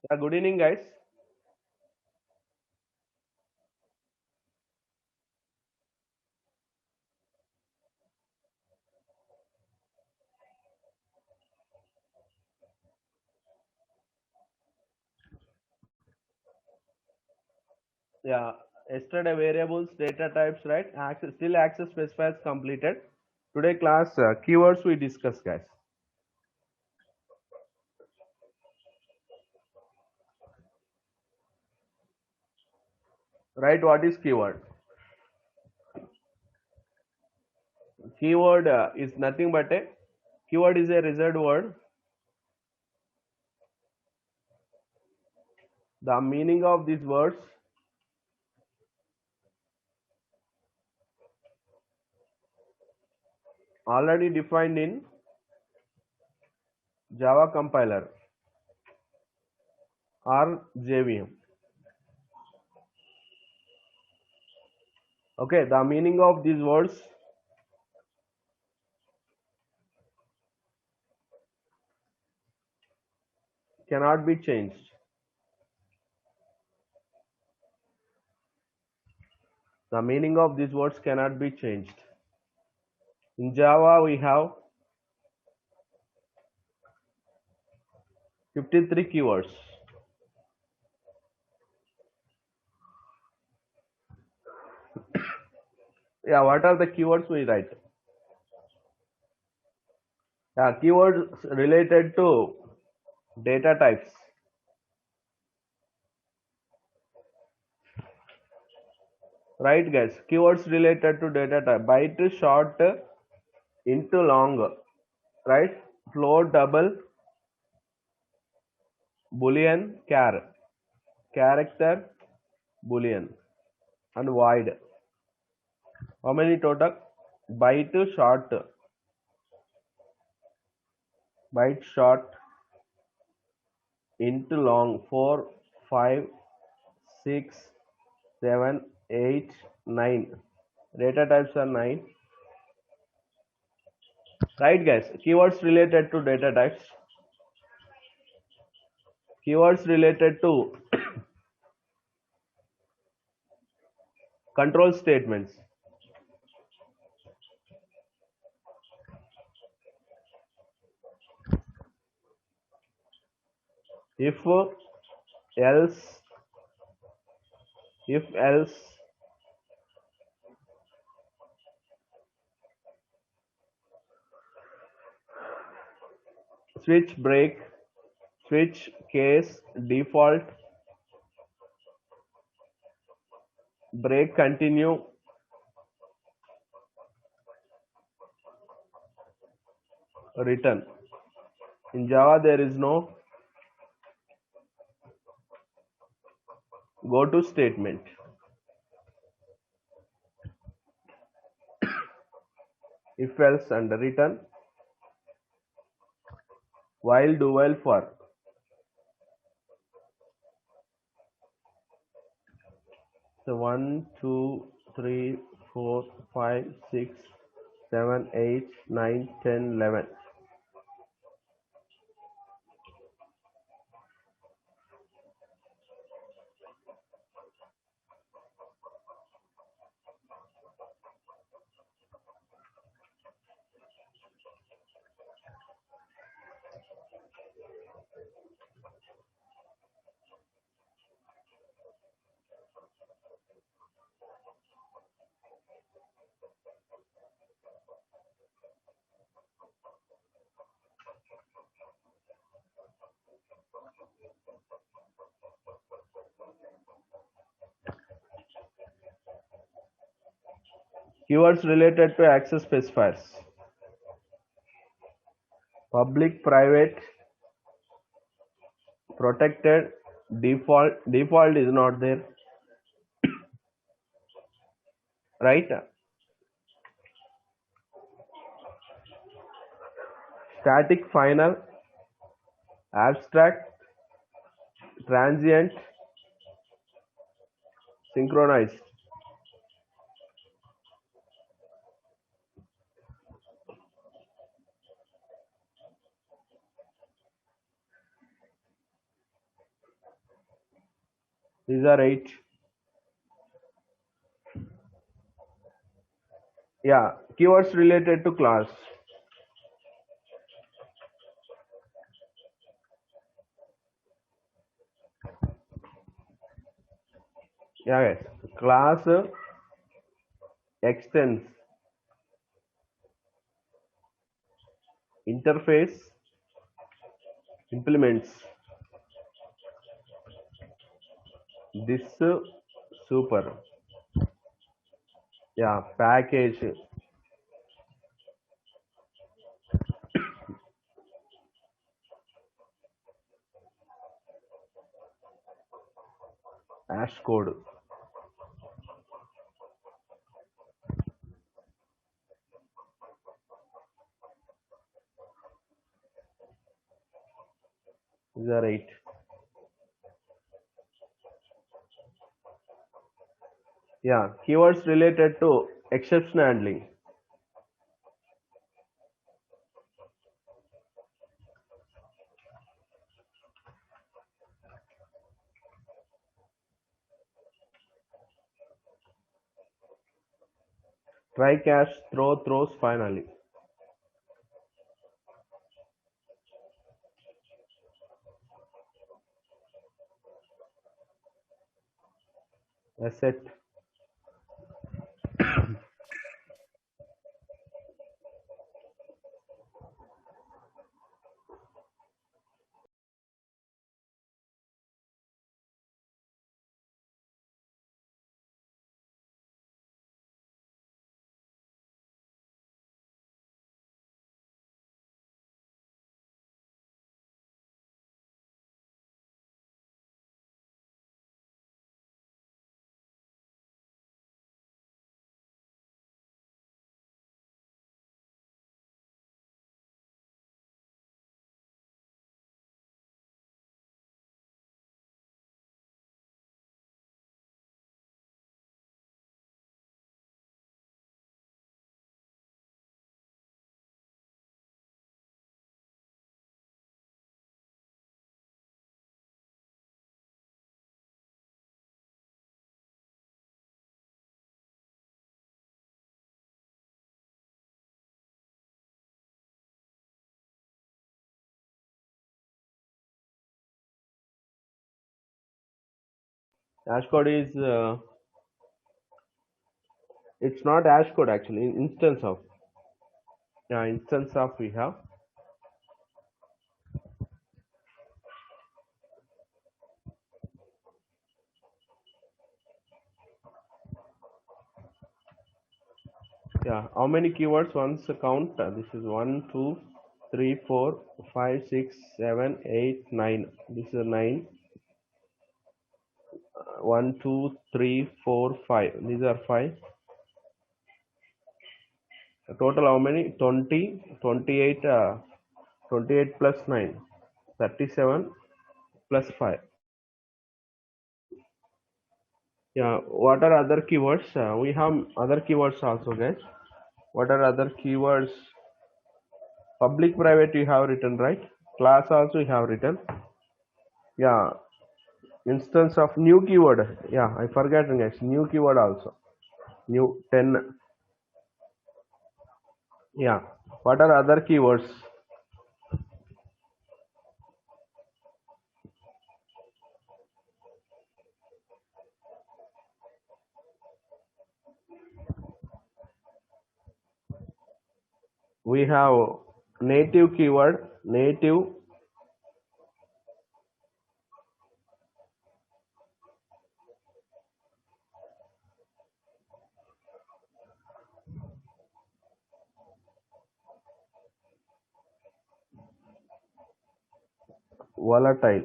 Yeah, good evening, guys. Yeah, yesterday variables, data types, right? Access, still access specifiers completed. Today class keywords we discuss, guys. Right? What is keyword? Keyword is nothing but a keyword is a reserved word. The meaning of these words already defined in Java compiler or JVM. Okay, the meaning of these words cannot be changed. The meaning of these words cannot be changed. In Java, we have 53 keywords. Yeah, what are the keywords we write? Yeah, keywords related to data types. Right, guys? Keywords related to data type. Byte, short, into long. Right? Float, double, boolean, char. Character, boolean. And void. How many total? Byte, short. Byte, short, into long. 4, 5, 6, 7, 8, 9. Data types are 9. Right, guys? Keywords related to data types. Keywords related to control statements. If, else, if else, switch, break, switch, case, default, break, continue, return. In Java there is no go to statement. If else and return, while, do while, for. So 1, 2, 3, 4, 5, 6, 7, 8, 9, 10, 11. Keywords related to access specifiers. Public, private, protected, default is not there, right? Static, final, abstract, transient, synchronized. These are 8. Yeah, keywords related to class. Yeah, guys. Class extends, interface implements, this super. Yeah, package, hash code. These are 8. Yeah, keywords related to exception handling. Try catch, throw, throws finally. Asset. Hash code is it's not hash code actually. Instance of, yeah, instance of we have. Yeah, how many keywords once count? This is 1, 2, 3, 4, 5, 6, 7, 8, 9. This is 9. 1, 2, 3, 4, 5. These are 5. Total how many? 20, 28, 28 plus 9. 37 plus 5. Yeah, what are other keywords? We have other keywords also, guys. What are other keywords? Public, private you have written, right? Class also you have written. Yeah, instance of new keyword. Yeah, I forgot, guys. New keyword also. New 10. Yeah. What are other keywords? We have native keyword, native, volatile.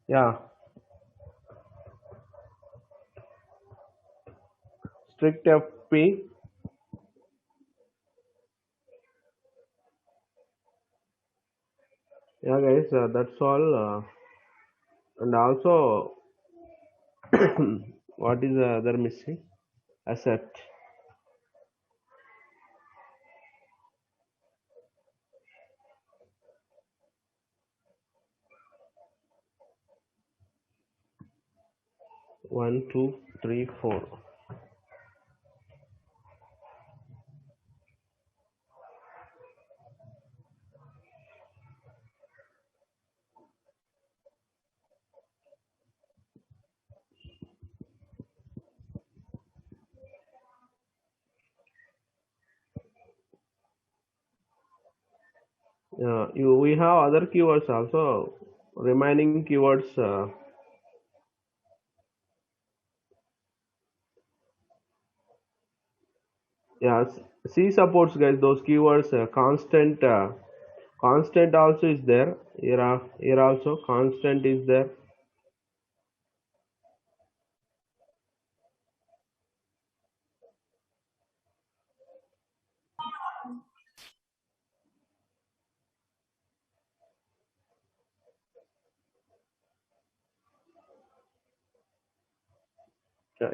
Yeah, strict FP. Yeah, guys, that's all. And also, what is the other missing? Asset. 1, 2, 3, 4. We have other keywords also. Remaining keywords. Yeah, C supports, guys, those keywords. Constant. Constant also is there. Here also constant is there.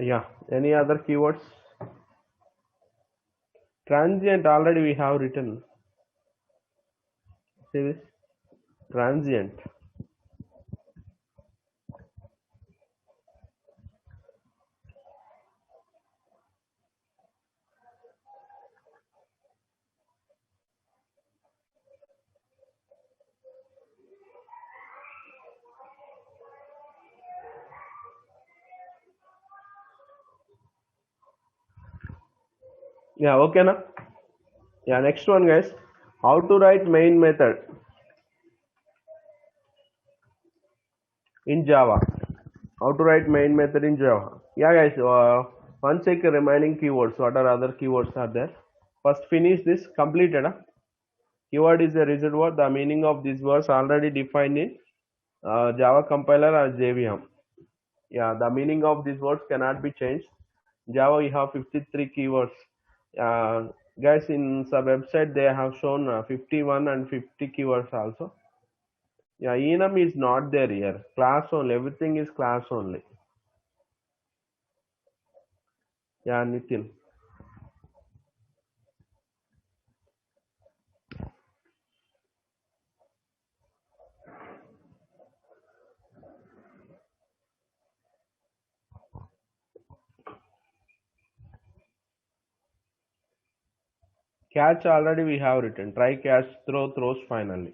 Yeah. Any other keywords? Transient already we have written. See this? Transient. Yeah, okay na? Yeah, next one, guys. How to write main method in Java. How to write main method in Java. Yeah, guys. One check remaining keywords. What are other keywords are there? First finish this. Completed. Huh? Keyword is a result word. The meaning of this words already defined in Java compiler or JVM. Yeah, the meaning of these words cannot be changed. Java, we have 53 keywords. Guys, in some website they have shown 51 and 50 keywords also. Yeah, enum is not there here. Class only. Everything is class only. Yeah, Nitin. Catch already we have written. Try catch, throw, throws finally.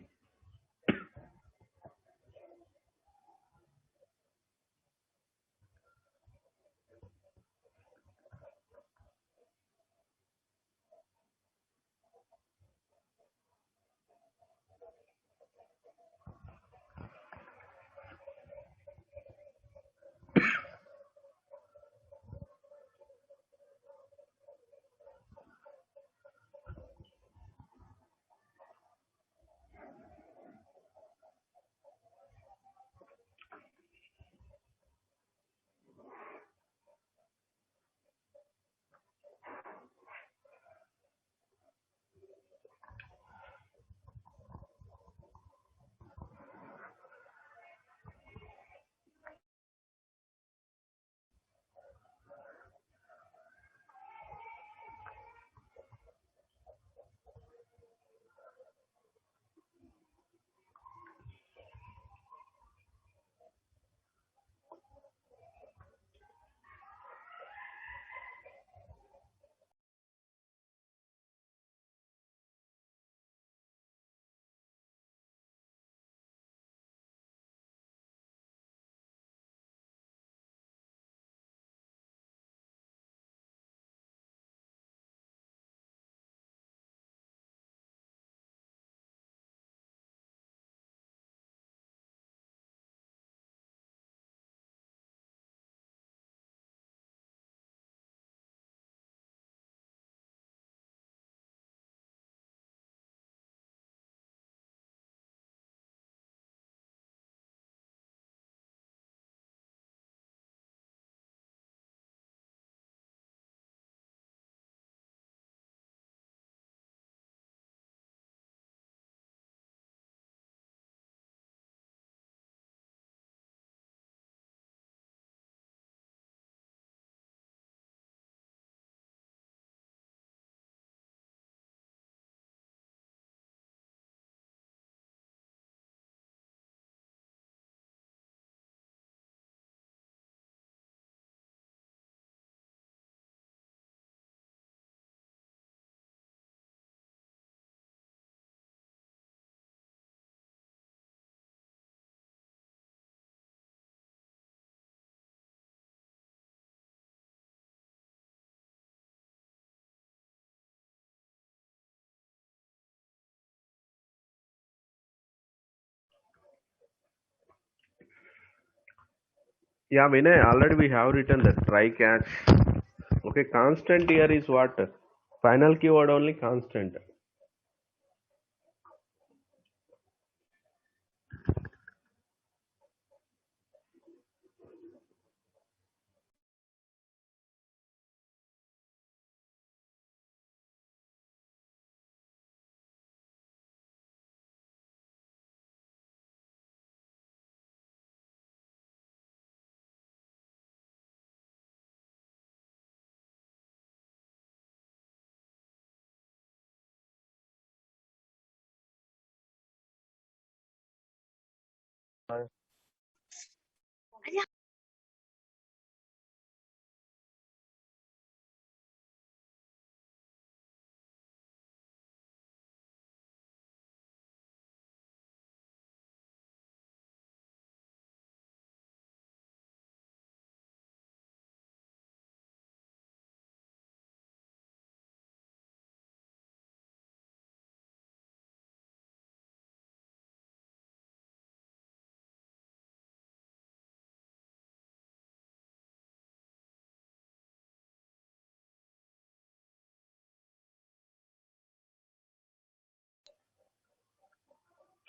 Yeah, Vinay, already we have written that try catch. Okay, constant here is what? Final keyword only constant.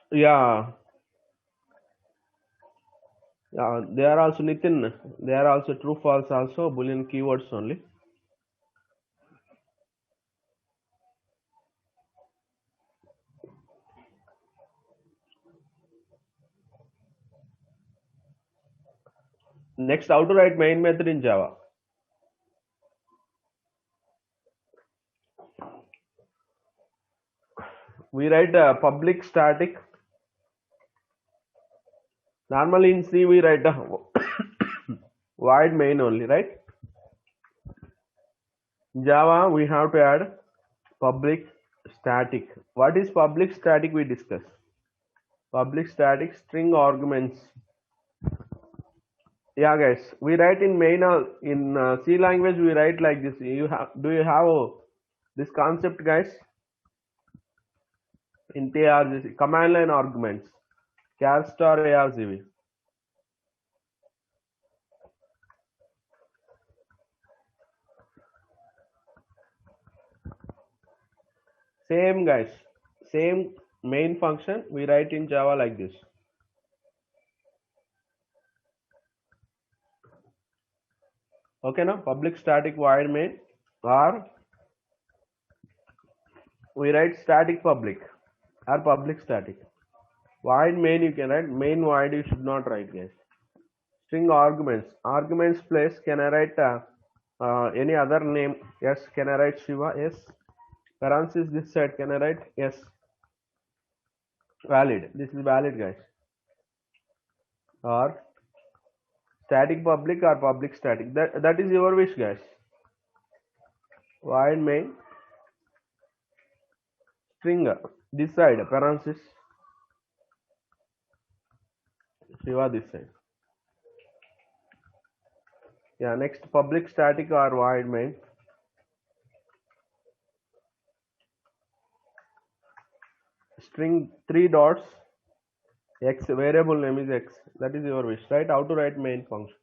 Yeah, yeah, they are also Nitin. They are also true false also Boolean keywords only. Next, how to write main method in Java. We write public static. Normally in C we write a void main only, right? In Java we have to add public static. What is public static? We discuss. Public static string arguments. Yeah, guys. We write in main in C language. We write like this. You have do you have this concept, guys? In TRGC command line arguments. Char star ARGV. Same, guys. Same main function. We write in Java like this. Okay, now public static void main, or we write static public or public static. Void main you can write, main void you should not write, guys. String arguments. Arguments place, can I write any other name? Yes. Can I write Shiva? Yes. Parenthesis this side, can I write? Yes. Valid. This is valid, guys. Or static public or public static. That is your wish, guys. Void main string this side, parenthesis Shiva this side. Yeah, next public static or void main. String three dots x, variable name is x. That is your wish, right? How to write main function?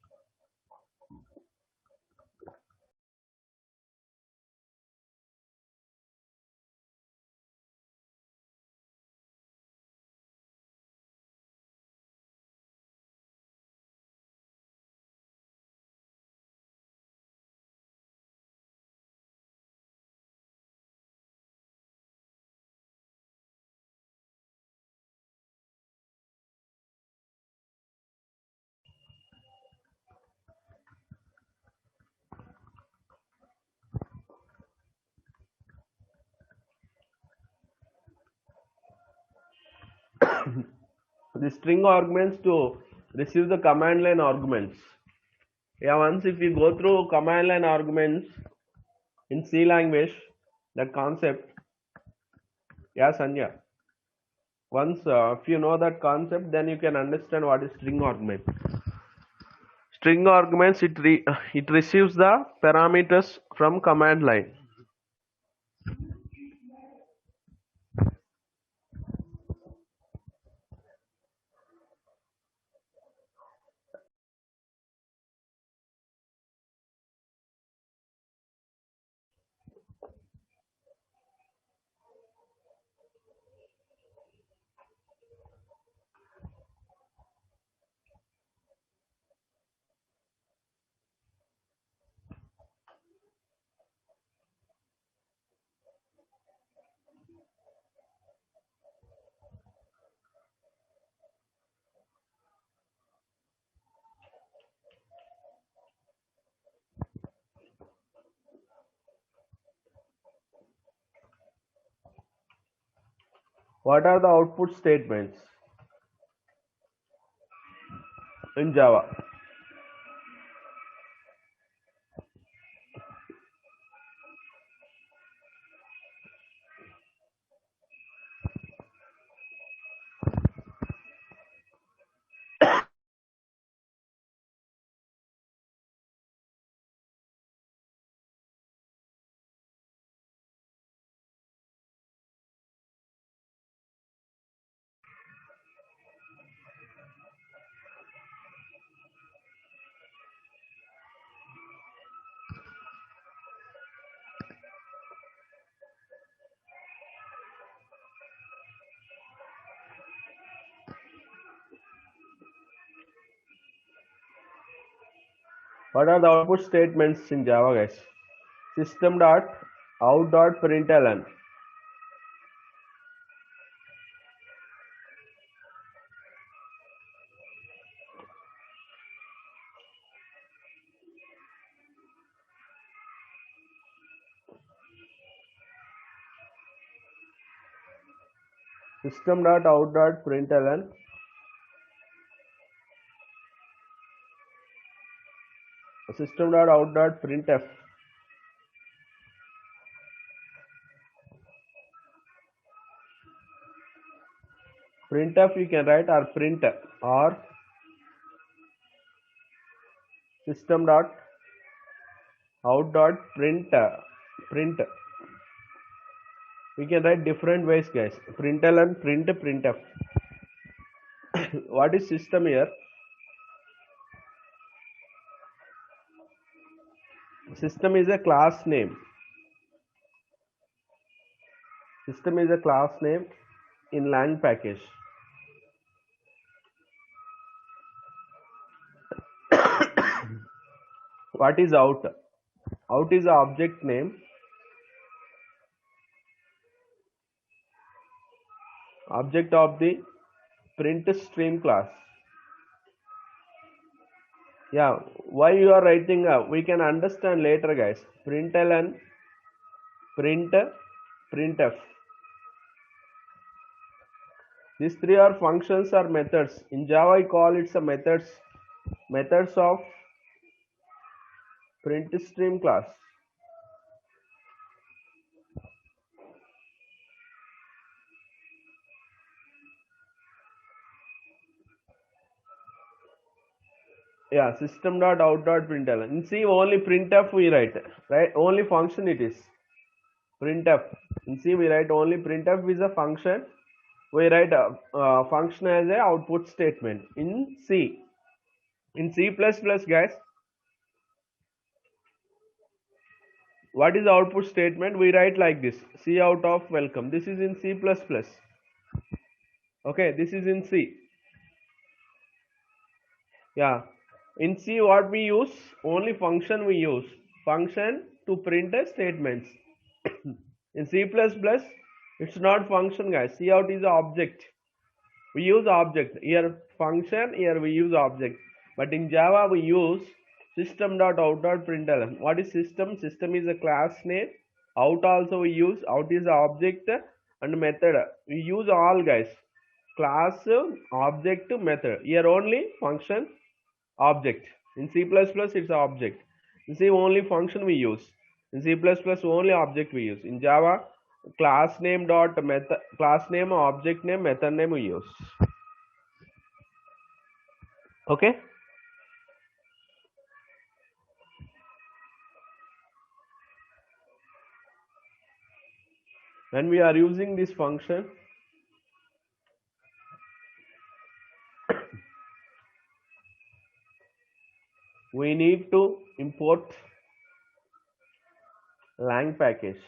The string arguments to receive the command line arguments. Yeah, once if you go through command line arguments in C language, that concept. Yeah, Sanya. Once if you know that concept, then you can understand what is string argument. String arguments, it receives the parameters from command line. What are the output statements in Java? What are the output statements in Java, guys? System dot out dot println. System dot out dot println. System dot out dot printf. Printf you can write, or print, or system dot out dot print. We can write different ways, guys. Println, print, printf. What is system here? System is a class name. System is a class name in Lang package. What is out? Out is the object name. Object of the print stream class. Yeah, why you are writing? We can understand later, guys. Println, print, printf. These three are functions or methods. In Java, I call it some methods of print stream class. Yeah, system dot out dot println. In C only printf we write, right? Only function it is printf. In C we write only printf is a function. We write a function as a output statement in C. In C++, guys, what is the output statement? We write like this: C out of welcome. This is in C++. Okay, this is in C. Yeah, in C what we use? Only function we use. Function to print a statements. In C++, it's not function, guys. C out is the object. We use object. Here function, here we use object. But in Java we use system.out.println. What is system? System is a class name. Out also we use. Out is the object and method. We use all, guys. Class, object, method. Here only function, object. In C++ it's object. In C only function we use. In C++ only object we use. In Java, class name dot method, class name, object name, method name we use. Okay. When we are using this function, we need to import lang package.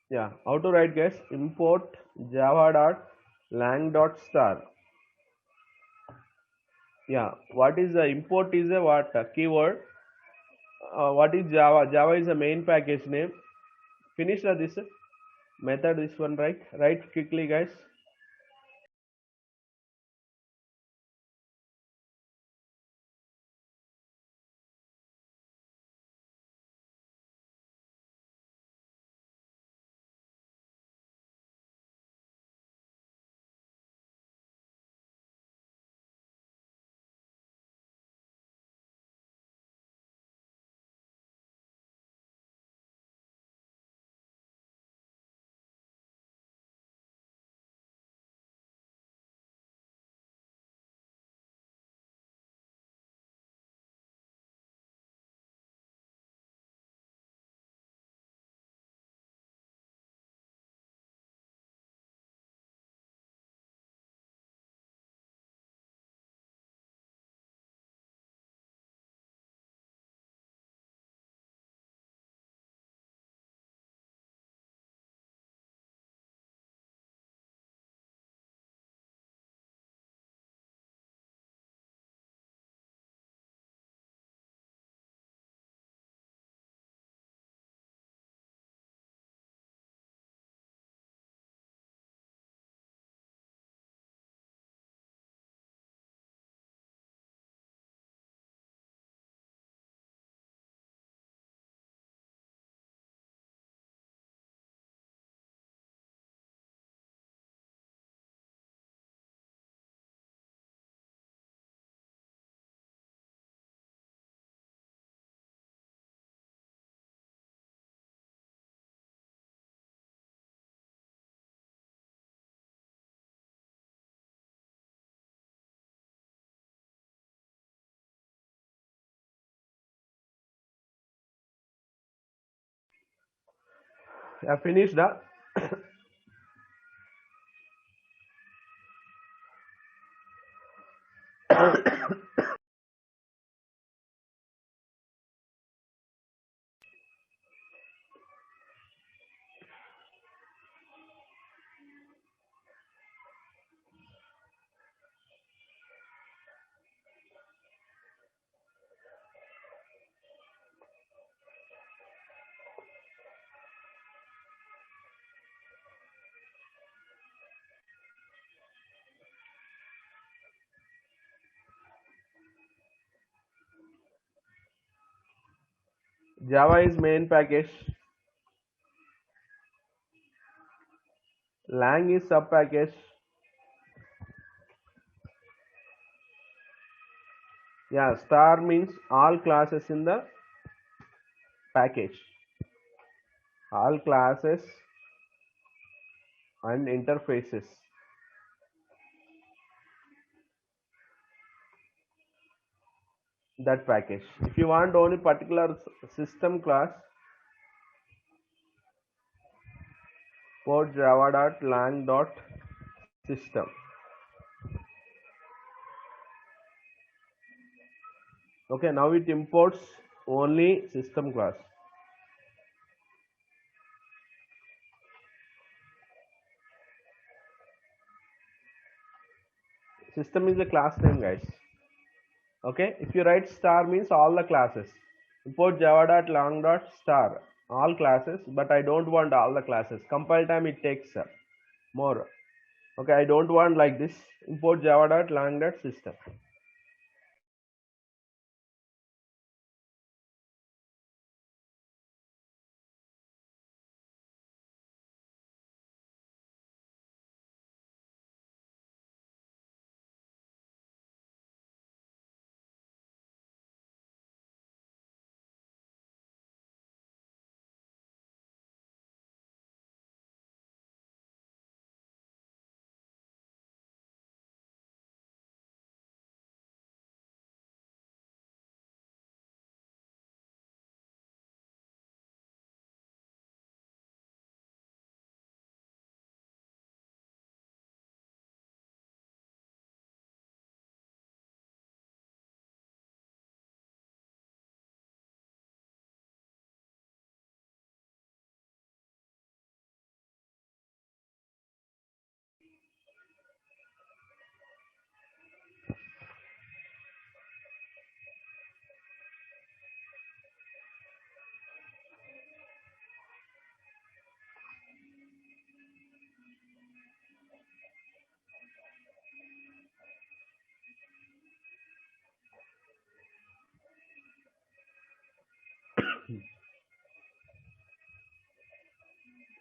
Yeah, how to write, guys? Import java.lang.star. Yeah, what is the import is a what keyword? What is Java? Java is a main package name. Finish this method, this one, right? Write quickly, guys. I finished the Java is main package, Lang is sub package. Yeah, star means all classes in the package, all classes and interfaces. That package. If you want only particular system class, port java.lang.system. Okay, now it imports only system class. System is a class name, guys. Okay, if you write star means all the classes. Import java.lang.star, all classes, but I don't want all the classes. Compile time it takes more. Okay, I don't want like this. Import java.lang.system.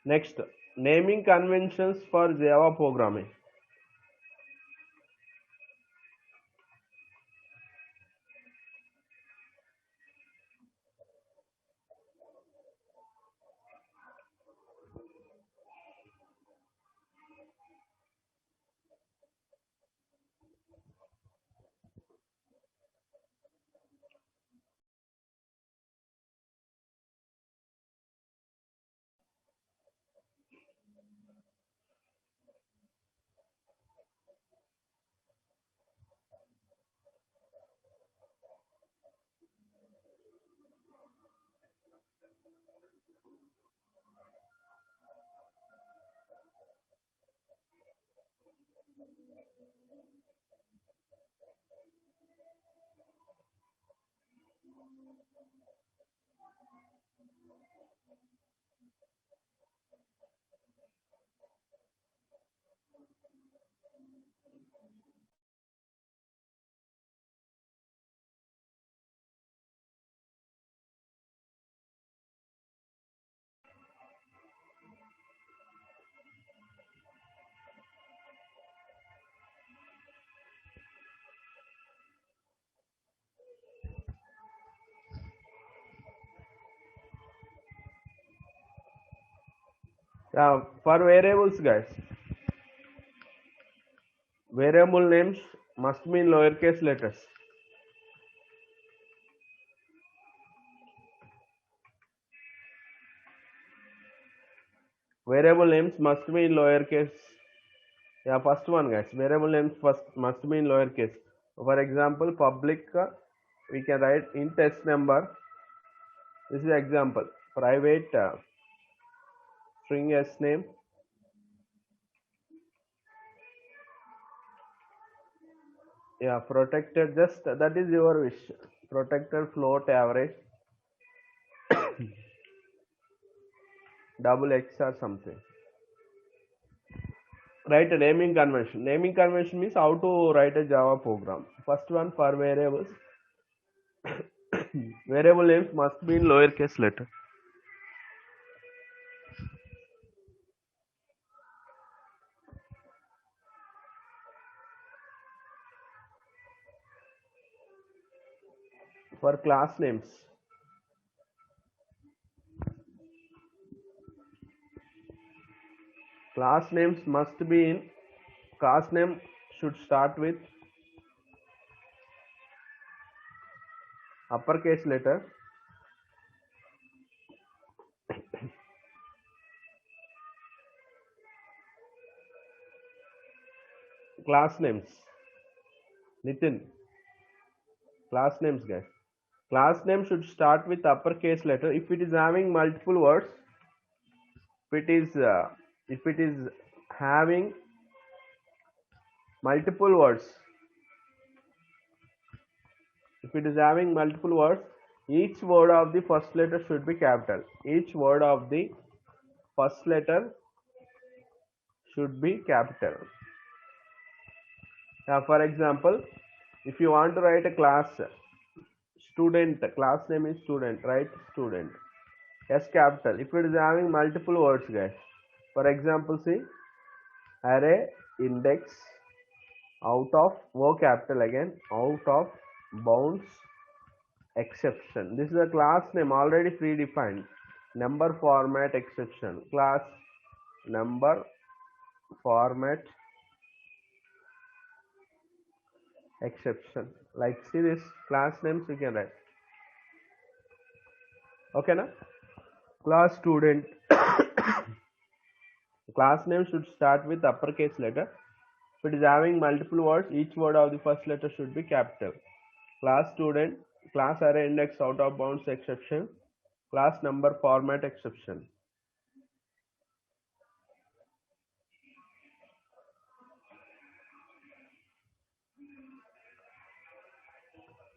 Next, naming conventions for Java programming. For variables, guys, variable names must be in lowercase letters. Variable names must be in lowercase. Yeah, first one, guys. Variable names first must be in lowercase. For example, public, we can write int s number. This is example. Private string s name. Yeah, protected. Just that is your wish. Protected float average, double x or something. Write a naming convention. Naming convention means how to write a Java program. First one, for variables. Variable names must be in lowercase letter. For class names, class names must be in, class name should start with uppercase letter. Class names, Nitin, class names, guys. Class name should start with uppercase letter. If it is having multiple words, if it is having multiple words, if it is having multiple words, each word of the first letter should be capital. Each word of the first letter should be capital. Now, for example, if you want to write a class, student, class name is student, write student, S capital. If it is having multiple words, guys, for example, see, array index out of, O capital again, out of bounds exception. This is a class name already predefined. Number format exception. Class number format exception. Like, see this class names you can write. Okay, na? Class student. Class name should start with uppercase letter. If it is having multiple words, each word of the first letter should be capital. Class student, class array index out of bounds exception, class number format exception.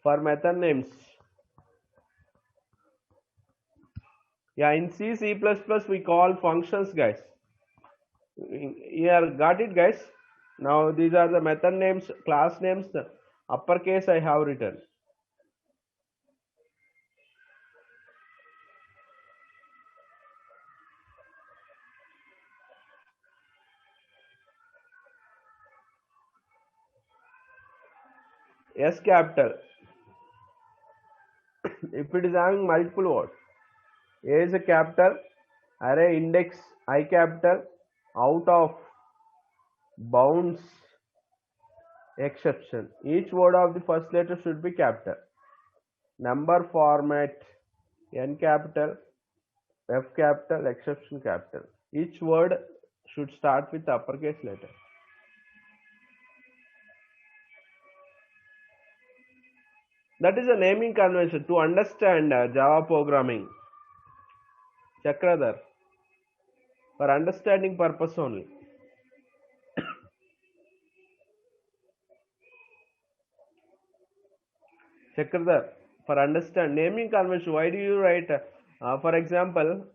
For method names, yeah, in C, C++ we call functions, guys. Here, got it, guys? Now these are the method names, class names, uppercase I have written. S capital. If it is having multiple words, A is a capital, array index I capital, out of bounds exception. Each word of the first letter should be capital. Number format N capital, F capital, exception capital. Each word should start with uppercase letter. That is a naming convention to understand Java programming. Chakradhar, for understanding purpose only. Chakradhar, for understand naming convention, why do you write, for example,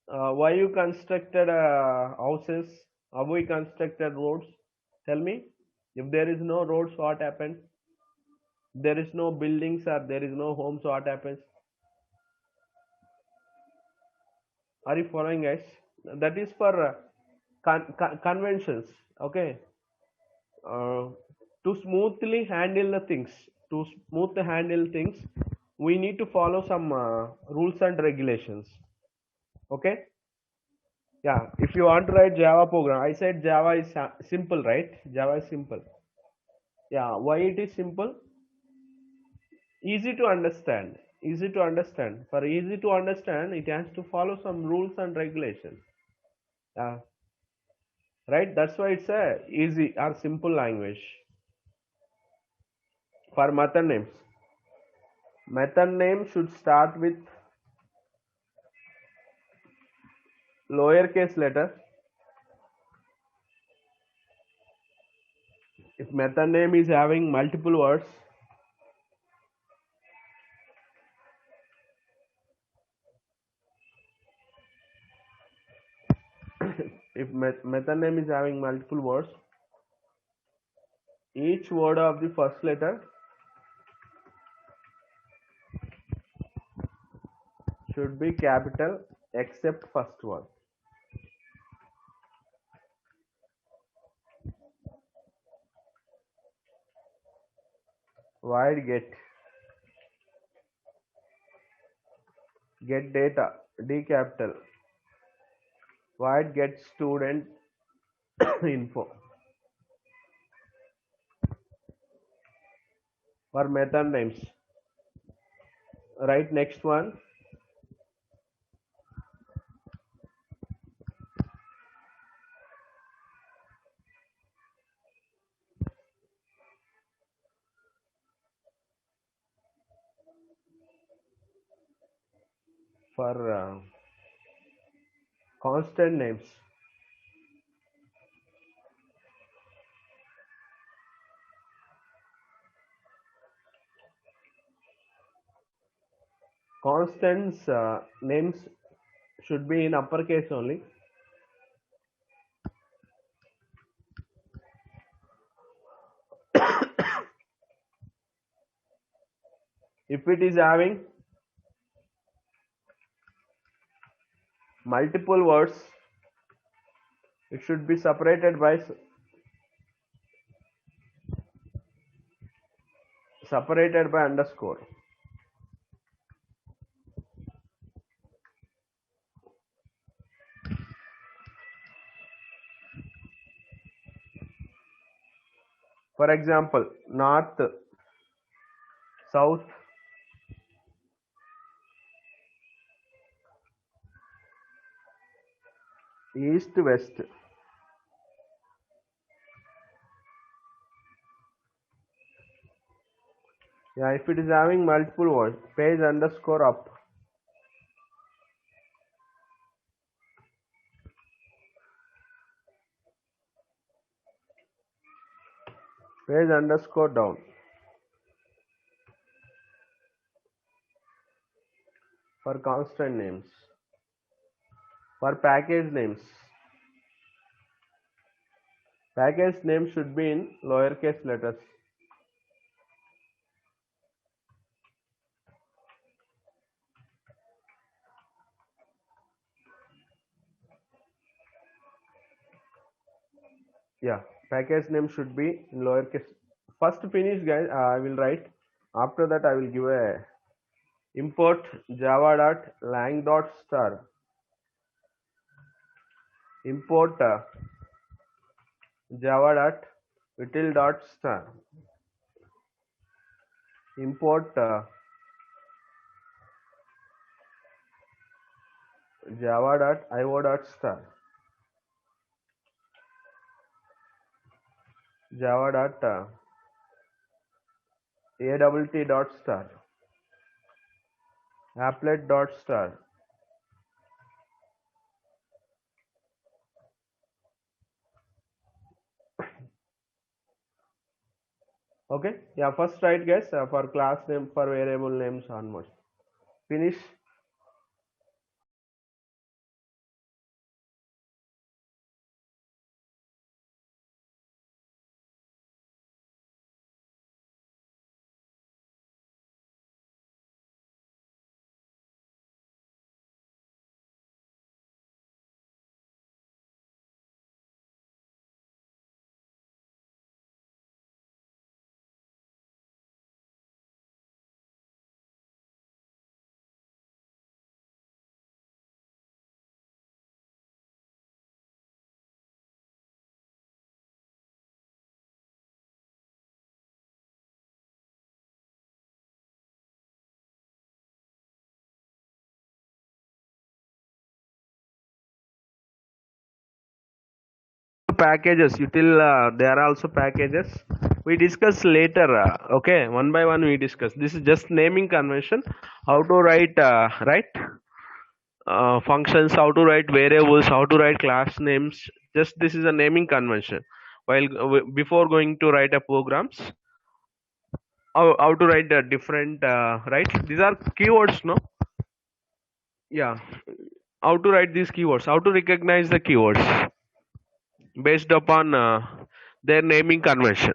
why you constructed houses, how we constructed roads? Tell me, if there is no roads, what happens? There is no buildings or there is no homes, what happens? Are you following, guys? That is for conventions, okay? To smoothly handle the things, to smooth handle things, we need to follow some rules and regulations, okay? Yeah, if you want to write Java program, I said Java is simple, right? Java is simple. Yeah, why it is simple? Easy to understand. Easy to understand. For easy to understand, it has to follow some rules and regulations. uh, right? That's why it's a easy or simple language. For method names, method name should start with lowercase letter. If method name is having multiple words, if method name is having multiple words, each word of the first letter should be capital except first word. Void get data, D capital. Void get student info. For method names, right, next one. For constant names, constants names should be in uppercase only. If it is having multiple words, it should be separated by underscore. For example, north, south, east, west. Yeah, if it is having multiple words, page underscore up. Page underscore down. For constant names. For package names, package name should be in lowercase letters. Yeah, package name should be in lowercase. First finish, guys. I will write. After that, I will give a import java.lang.star. Import java.util.star. Import java.io.star. java.adt.star. Applet.star. Okay, yeah, first write, guys, for class name, for variable names onwards. Finish. packages util there are also packages we discuss later. Okay, one by one we discuss. This is just naming convention, how to write functions, how to write variables, how to write class names. Just this is a naming convention. While before going to write a programs, how to write the different right. These are keywords, no? Yeah, how to write these keywords, how to recognize the keywords based upon their naming convention.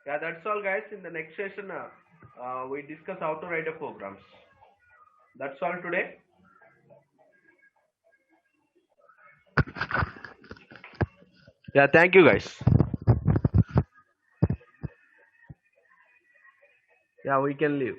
Yeah, that's all, guys. In the next session, we discuss how to write a programs. That's all today. Yeah, thank you, guys. Yeah, we can leave.